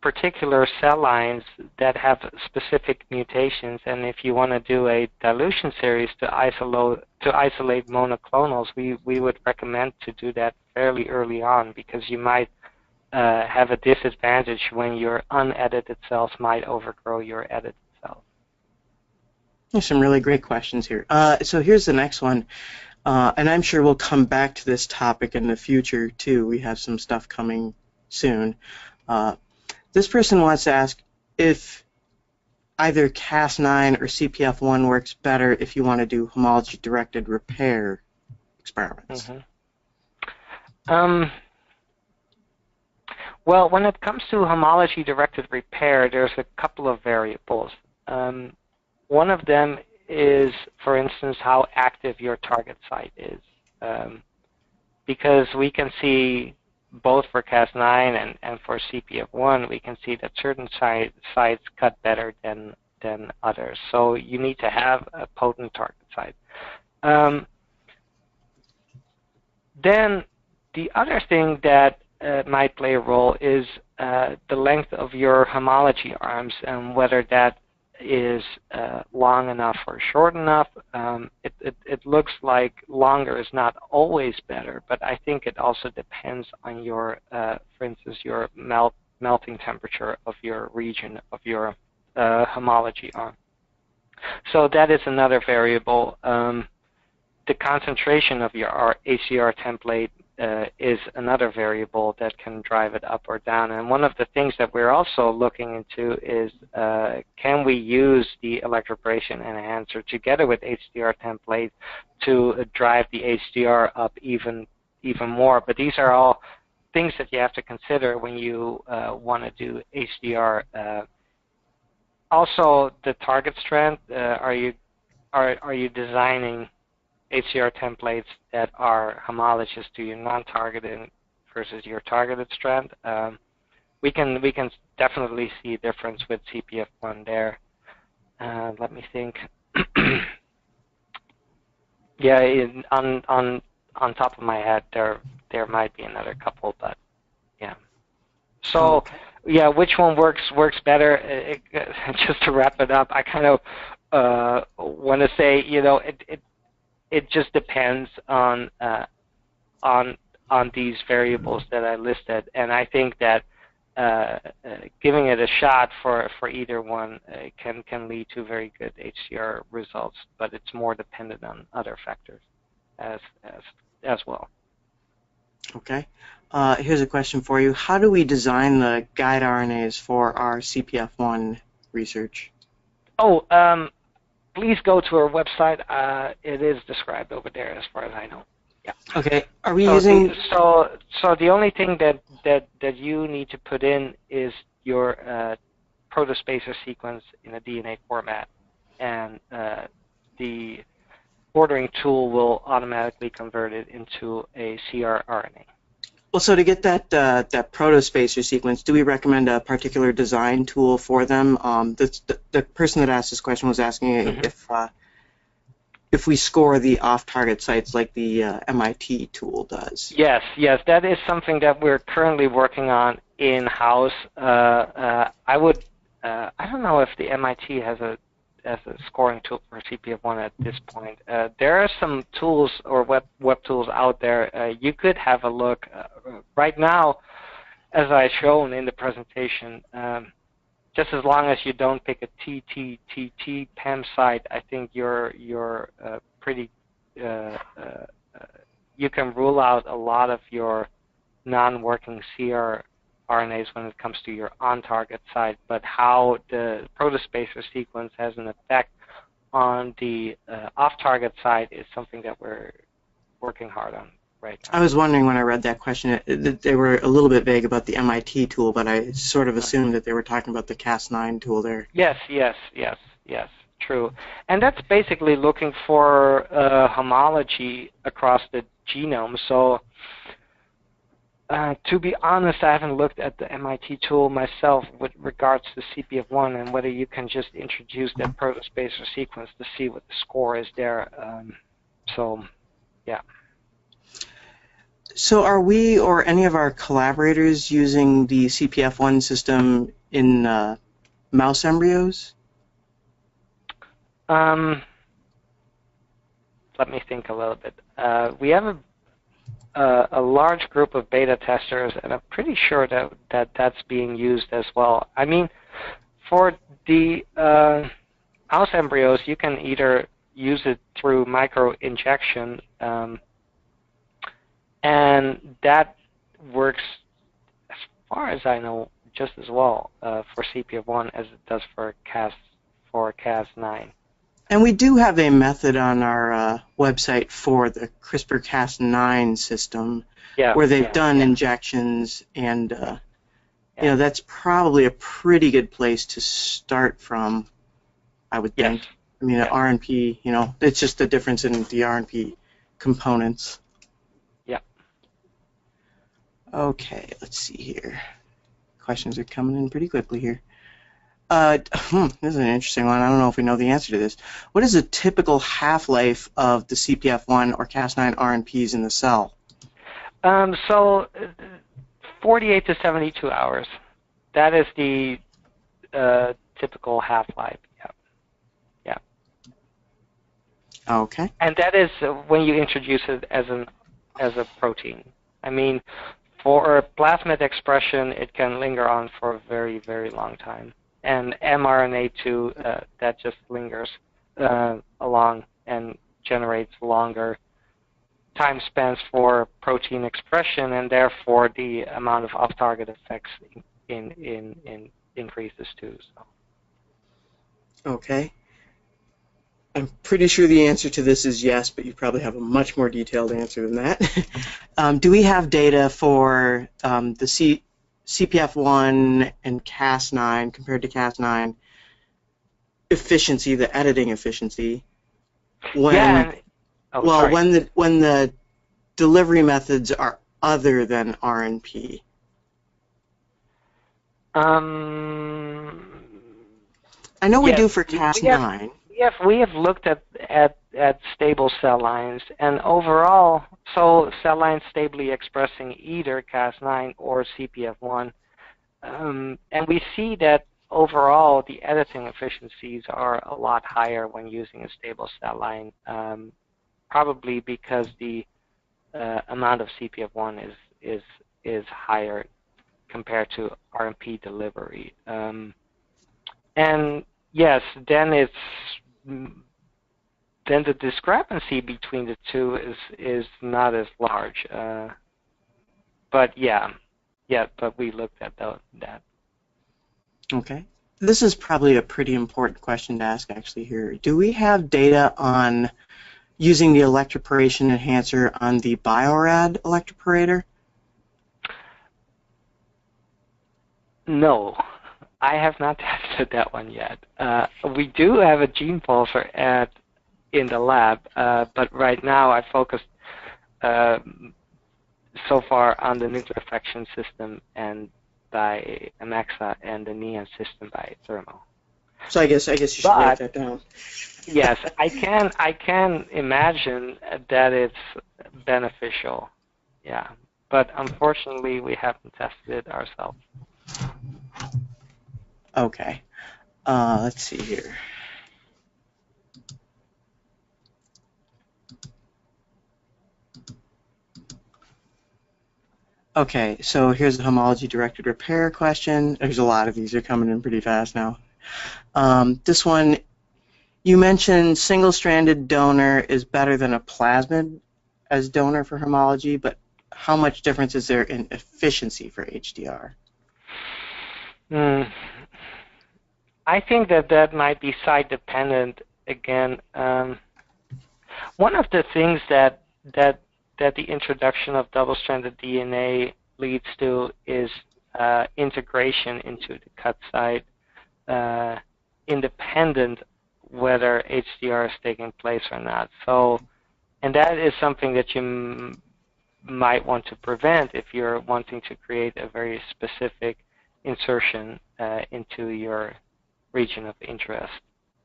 particular cell lines that have specific mutations, and if you want to do a dilution series to isolate monoclonals, we would recommend to do that fairly early on, because you might have a disadvantage when your unedited cells might overgrow your edited cells. There's some really great questions here. So here's the next one. And I'm sure we'll come back to this topic in the future, too. We have some stuff coming soon. This person wants to ask if either Cas9 or Cpf1 works better if you want to do homology-directed repair experiments. Well, when it comes to homology-directed repair, there's a couple of variables. One of them is, for instance, how active your target site is. Because we can see, both for Cas9 and for Cpf1, we can see that certain sites cut better than others. So you need to have a potent target site. Then the other thing that might play a role is the length of your homology arms and whether that is long enough or short enough. It looks like longer is not always better, but I think it also depends on your, for instance, your melting temperature of your region of your homology arm. So that is another variable. The concentration of your ACR template is another variable that can drive it up or down. And one of the things that we're also looking into is can we use the Electroporation Enhancer together with HDR template to drive the HDR up even more. But these are all things that you have to consider when you want to do HDR. Also, the target strength. Are you designing HDR templates that are homologous to your non-targeted versus your targeted strand? We can definitely see a difference with Cpf1 there. Let me think. Yeah, on top of my head, there might be another couple, but yeah. So Okay. yeah, which one works better? Just to wrap it up, I kind of want to say, it just depends on these variables that I listed, and I think that giving it a shot for either one can lead to very good HDR results, but it's more dependent on other factors as well. Okay. Here's a question for you. How do we design the guide RNAs for our CPF1 research? Oh, please go to our website. It is described over there, as far as I know. Yeah. Okay. Are we using? So the only thing that you need to put in is your protospacer sequence in a DNA format, and the ordering tool will automatically convert it into a cRNA. Well, so to get that protospacer sequence, do we recommend a particular design tool for them? The person that asked this question was asking if we score the off-target sites like the MIT tool does. Yes, that is something that we're currently working on in-house. I don't know if the MIT has a scoring tool for CPF1 at this point. There are some tools or web tools out there. You could have a look. Right now, as I shown in the presentation, just as long as you don't pick a TTTT PEM site, I think you're pretty. You can rule out a lot of your non-working cRNAs when it comes to your on-target site, but how the protospacer sequence has an effect on the off-target site is something that we're working hard on right now. I was wondering when I read that question, they were a little bit vague about the MIT tool, but I sort of assumed that they were talking about the Cas9 tool there. Yes, true. And that's basically looking for homology across the genome. So to be honest, I haven't looked at the MIT tool myself with regards to CPF1 and whether you can just introduce that protospacer sequence to see what the score is there. So, yeah. So are we or any of our collaborators using the CPF1 system in mouse embryos? Let me think a little bit. We have a large group of beta testers, and I'm pretty sure that's being used as well. I mean, for the mouse embryos, you can either use it through microinjection, and that works, as far as I know, just as well for CPF1 as it does for Cas9. And we do have a method on our website for the CRISPR-Cas9 system where they've done injections, and you know, that's probably a pretty good place to start from, I would think. Yes. I mean, RNP, you know, it's just the difference in the RNP components. Yeah. Okay, let's see here. Questions are coming in pretty quickly here. This is an interesting one. I don't know if we know the answer to this. What is the typical half-life of the CPF1 or Cas9 RNPs in the cell? So 48 to 72 hours. That is the typical half-life. Yeah. Okay. And that is when you introduce it as a protein. I mean, for plasmid expression, it can linger on for a very, very long time. And mRNA too, that just lingers along and generates longer time spans for protein expression, and therefore the amount of off-target effects increases too. So. Okay. I'm pretty sure the answer to this is yes, but you probably have a much more detailed answer than that. Do we have data for the Cpf1 and Cas9 compared to Cas9 efficiency, the editing efficiency, when when the delivery methods are other than RNP? I know we do for Cas9. We have looked at stable cell lines, and overall, so cell lines stably expressing either Cas9 or Cpf1, and we see that overall the editing efficiencies are a lot higher when using a stable cell line, probably because the amount of Cpf1 is higher compared to RNP delivery, and yes, then the discrepancy between the two is not as large. But but we looked at that. Okay. This is probably a pretty important question to ask actually here. Do we have data on using the Electroporation Enhancer on the Bio-Rad electroporator? No. I have not tested that one yet. We do have a gene pulsar in the lab, but right now I focused so far on the nuclear system and by Amexa and the Neon system by Thermo. So I guess you should write that down. Yes, I can imagine that it's beneficial. Yeah, but unfortunately we haven't tested it ourselves. Okay, let's see here. Okay, so here's the homology directed repair question. There's a lot of these. They're coming in pretty fast now. This one, you mentioned single-stranded donor is better than a plasmid as donor for homology, but how much difference is there in efficiency for HDR? I think that might be site dependent again. One of the things that the introduction of double-stranded DNA leads to is integration into the cut site, independent whether HDR is taking place or not. So, and that is something that you might want to prevent if you're wanting to create a very specific insertion into your region of interest.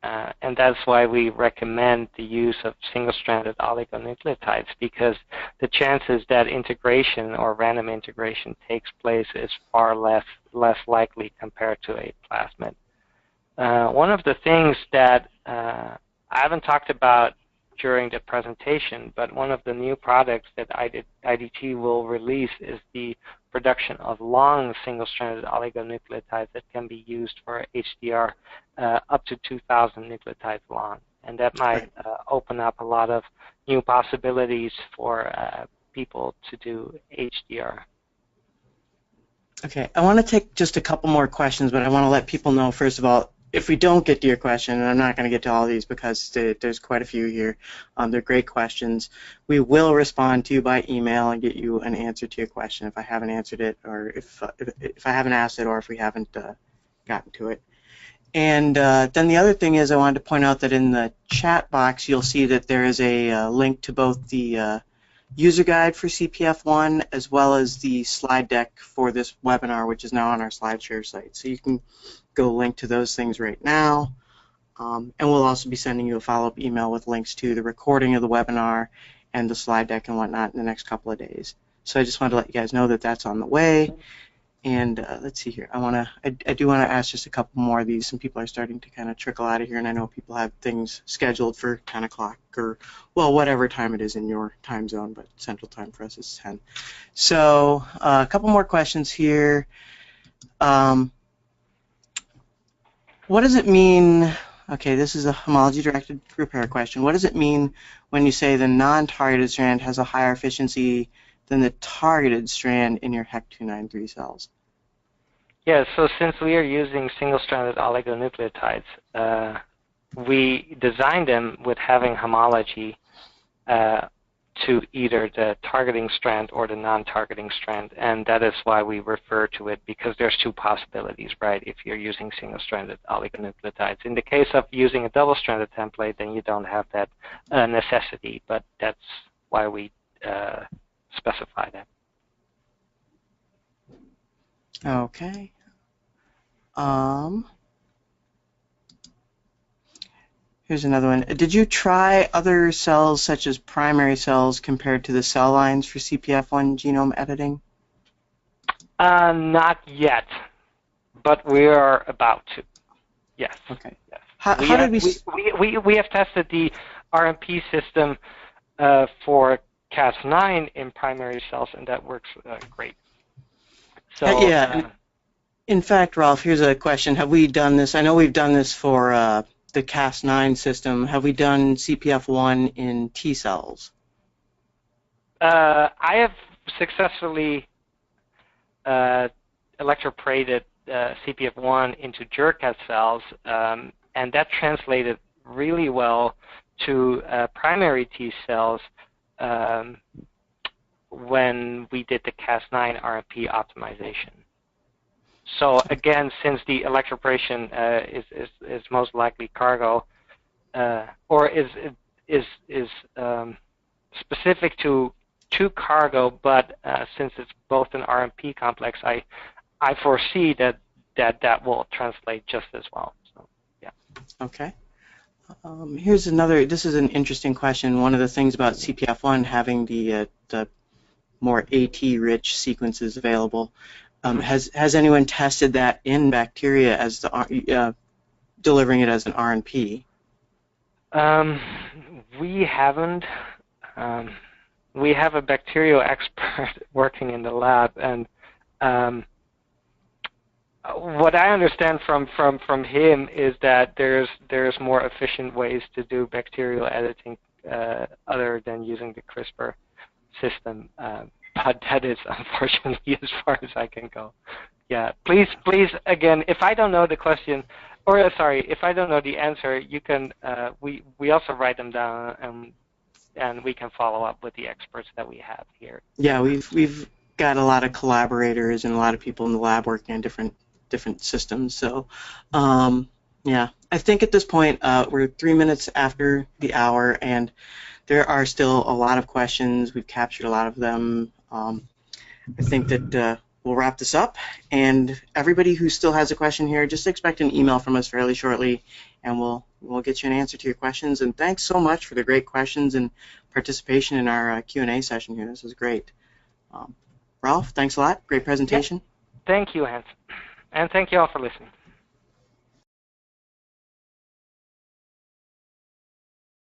And that's why we recommend the use of single-stranded oligonucleotides, because the chances that integration or random integration takes place is far less likely compared to a plasmid. One of the things that I haven't talked about during the presentation, but one of the new products that IDT will release is the production of long single-stranded oligonucleotides that can be used for HDR up to 2,000 nucleotides long. And that might open up a lot of new possibilities for people to do HDR. Okay, I want to take just a couple more questions, but I want to let people know, first of all, if we don't get to your question, and I'm not going to get to all these because there's quite a few here, they're great questions, we will respond to you by email and get you an answer to your question if I haven't answered it, or if I haven't asked it, or if we haven't gotten to it. And then the other thing is I wanted to point out that in the chat box you'll see that there is a link to both the user guide for Cpf1 as well as the slide deck for this webinar, which is now on our SlideShare site. So you can go link to those things right now. And we'll also be sending you a follow-up email with links to the recording of the webinar and the slide deck and whatnot in the next couple of days. So I just wanted to let you guys know that that's on the way. And let's see here. I do want to ask just a couple more of these. Some people are starting to kind of trickle out of here, and I know people have things scheduled for 10 o'clock or, well, whatever time it is in your time zone, but Central Time for us is 10. So a couple more questions here. What does it mean? Okay, this is a homology-directed repair question. What does it mean when you say the non-targeted strand has a higher efficiency than the targeted strand in your HEC293 cells? Yeah, so since we are using single-stranded oligonucleotides, we designed them with having homology to either the targeting strand or the non-targeting strand, and that is why we refer to it, because there's two possibilities, right, if you're using single-stranded oligonucleotides. In the case of using a double-stranded template, then you don't have that necessity, but that's why we specify that. Okay. Here's another one. Did you try other cells such as primary cells compared to the cell lines for Cpf1 genome editing? Not yet, but we are about to. Yes. Okay. Yes. How did we have tested the RMP system for Cas9 in primary cells, and that works great. So yeah. In fact, Rolf, here's a question. Have we done this? I know we've done this for the Cas9 system. Have we done Cpf1 in T cells? I have successfully electroporated Cpf1 into jerk cells, and that translated really well to primary T cells when we did the Cas9 RMP optimization. So again, since the electroporation is most likely cargo, or is specific to cargo, but since it's both an RMP complex, I foresee that will translate just as well. So, yeah. Okay. Here's another. This is an interesting question. One of the things about Cpf1 having the more AT-rich sequences available. Has anyone tested that in bacteria as the delivering it as an RNP? We haven't. We have a bacterial expert working in the lab, and what I understand from him is that there's more efficient ways to do bacterial editing other than using the CRISPR system. But that is unfortunately as far as I can go. Yeah, please, again, if I don't know the question, or sorry, if I don't know the answer, you can. We also write them down, and we can follow up with the experts that we have here. Yeah, we've got a lot of collaborators and a lot of people in the lab working on different systems. So, yeah, I think at this point we're 3 minutes after the hour, and there are still a lot of questions. We've captured a lot of them. I think that we'll wrap this up, and everybody who still has a question here, just expect an email from us fairly shortly, and we'll get you an answer to your questions. And thanks so much for the great questions and participation in our Q&A session here. This was great. Ralph, thanks a lot. Great presentation. Yeah. Thank you, Hans, and thank you all for listening.